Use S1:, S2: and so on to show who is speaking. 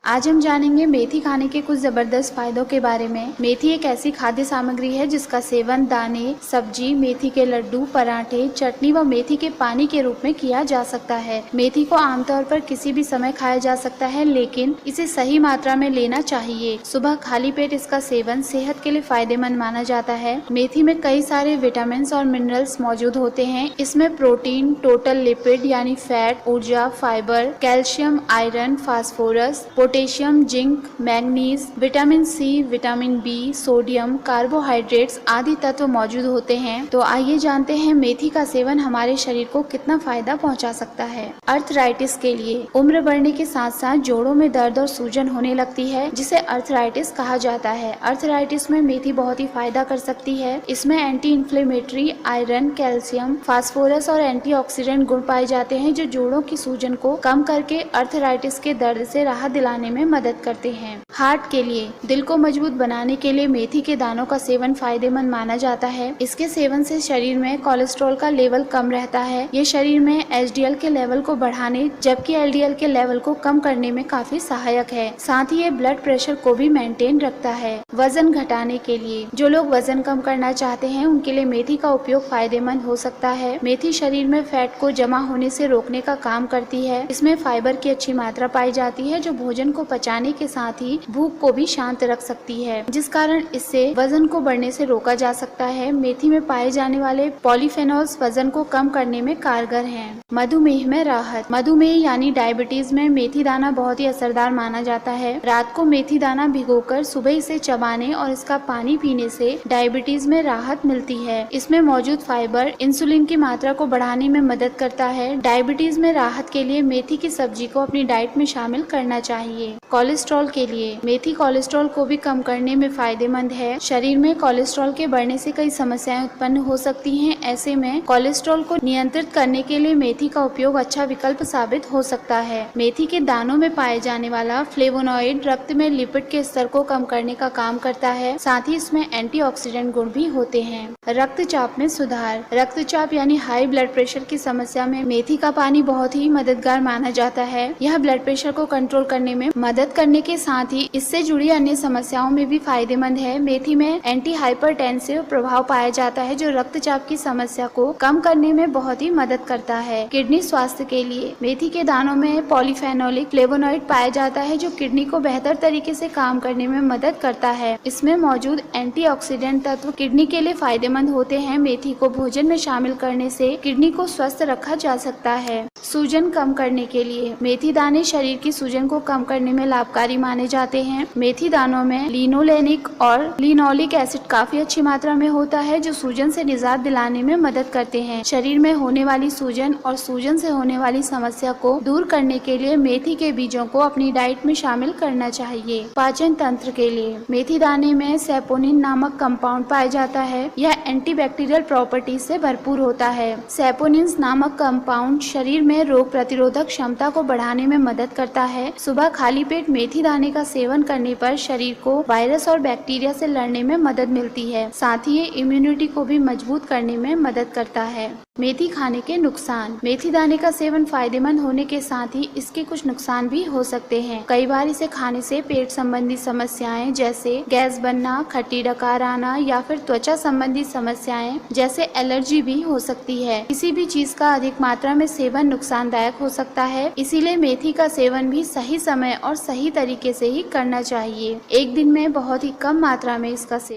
S1: आज हम जानेंगे मेथी खाने के कुछ जबरदस्त फायदों के बारे में। मेथी एक ऐसी खाद्य सामग्री है जिसका सेवन दाने, सब्जी, मेथी के लड्डू, पराठे, चटनी व मेथी के पानी के रूप में किया जा सकता है। मेथी को आमतौर पर किसी भी समय खाया जा सकता है, लेकिन इसे सही मात्रा में लेना चाहिए। सुबह खाली पेट इसका सेवन सेहत के लिए फायदेमंद माना जाता है। मेथी में कई सारे विटामिन और मिनरल्स मौजूद होते हैं। इसमें प्रोटीन, टोटल लिपिड यानी फैट, ऊर्जा, fibre, calcium, iron, phosphorus, potassium, zinc, manganese, vitamin C, vitamin B, sodium, carbohydrates आदि तत्व मौजूद होते हैं। तो आइए जानते हैं मेथी का सेवन हमारे शरीर को कितना फायदा पहुंचा सकता है। अर्थराइटिस के लिए उम्र बढ़ने के साथ साथ जोड़ों में दर्द और सूजन होने लगती है, जिसे अर्थराइटिस कहा जाता है। अर्थराइटिस में मेथी बहुत ही फायदा कर सकती है। इसमें anti inflammatory, iron, calcium, phosphorus और एंटीऑक्सीडेंट गुण पाए जाते हैं, जो जोड़ों की सूजन को कम करके अर्थराइटिस के दर्द से राहत दिलाने में मदद करते हैं। हार्ट के लिए दिल को मजबूत बनाने के लिए मेथी के दानों का सेवन फायदेमंद माना जाता है। इसके सेवन से शरीर में कोलेस्ट्रॉल का लेवल कम रहता है। ये शरीर में एचडीएल के लेवल को बढ़ाने जबकि एलडीएल के लेवल को कम करने में काफी सहायक है। साथ ही ये ब्लड प्रेशर को भी मेंटेन रखता है। वजन घटाने के लिए जो लोग वजन कम करना चाहते हैं उनके लिए मेथी का उपयोग फायदेमंद हो सकता है। मेथी शरीर में फैट को जमा होने से रोकने का काम करती है। इसमें फाइबर की अच्छी मात्रा पाई जाती है, जो भोजन को पचाने के साथ ही भूख को भी शांत रख सकती है, जिस कारण इससे वजन को बढ़ने से रोका जा सकता है। मेथी में पाए जाने वाले पॉलीफेनॉल्स वजन को कम करने में कारगर हैं। मधुमेह में राहत। मधुमेह यानी डायबिटीज में मेथी दाना बहुत ही असरदार माना जाता है। रात को मेथी दाना भिगोकर सुबह इसे चबाने और इसका पानी पीने से डायबिटीज में राहत मिलती है। इसमें मौजूद फाइबर इंसुलिन की मात्रा को बढ़ाने में मदद करता है। डायबिटीज में राहत के लिए मेथी की सब्जी को अपनी डाइट में शामिल करना चाहिए। कोलेस्ट्रॉल के लिए मेथी कोलेस्ट्रॉल को भी कम करने में फायदेमंद है। शरीर में कोलेस्ट्रॉल के बढ़ने से कई समस्याएं उत्पन्न हो सकती हैं। ऐसे में कोलेस्ट्रॉल को नियंत्रित करने के लिए मेथी का उपयोग अच्छा विकल्प साबित हो सकता है। मेथी के दानों में पाए जाने वाला फ्लेवोनॉइड रक्त में लिपिड के स्तर को कम करने का काम करता है। साथ ही इसमें एंटीऑक्सीडेंट गुण भी होते हैं। रक्तचाप में सुधार। रक्तचाप यानी हाई ब्लड प्रेशर की समस्या में मेथी का पानी बहुत ही मददगार माना जाता है। यह ब्लड प्रेशर को कंट्रोल करने में मदद करने के साथ ही इससे जुड़ी अन्य समस्याओं में भी फायदेमंद है। मेथी में एंटी हाइपरटेंसिव प्रभाव पाया जाता है, जो रक्तचाप की समस्या को कम करने में बहुत ही मदद करता है। किडनी स्वास्थ्य के लिए मेथी के दानों में पॉलीफेनोलिक फ्लेवोनॉइड पाया जाता है, जो किडनी को बेहतर तरीके से काम करने में मदद करता है। इसमें मौजूद एंटीऑक्सीडेंट तत्व किडनी के लिए फायदेमंद होते हैं। मेथी को भोजन में शामिल करने से किडनी को स्वस्थ रखा जा सकता है। सूजन कम करने के लिए मेथी दाने शरीर की सूजन को कम करने में लाभकारी माने जाते हैं। मेथी दानों में लिनोलेनिक और लिनोलिक एसिड काफी अच्छी मात्रा में होता है, जो सूजन से निजात दिलाने में मदद करते हैं। शरीर में होने वाली सूजन और सूजन से होने वाली समस्या को दूर करने के लिए मेथी के बीजों को अपनी डाइट में शामिल करना चाहिए। पाचन तंत्र के लिए मेथी दाने में सैपोनिन नामक कंपाउंड पाया जाता है। यह एंटीबैक्टीरियल प्रॉपर्टी से भरपूर होता है। सैपोनिन्स नामक कंपाउंड शरीर में रोग प्रतिरोधक क्षमता को बढ़ाने में मदद करता है। सुबह खाली पेट मेथी दाने का सेवन करने पर शरीर को वायरस और बैक्टीरिया से लड़ने में मदद मिलती है। साथ ही ये इम्यूनिटी को भी मजबूत करने में मदद करता है। मेथी खाने के नुकसान। मेथी दाने का सेवन फायदेमंद होने के साथ ही इसके कुछ नुकसान भी हो सकते हैं। कई बार इसे खाने से पेट संबंधी समस्याएं जैसे गैस बनना, खट्टी डकार आना या फिर त्वचा संबंधी समस्याएं जैसे एलर्जी भी हो सकती है। किसी भी चीज का अधिक मात्रा में सेवन नुकसानदायक हो सकता है, इसीलिए मेथी का सेवन भी सही समय और सही तरीके से ही करना चाहिए। एक दिन में बहुत ही कम मात्रा में इसका सेवन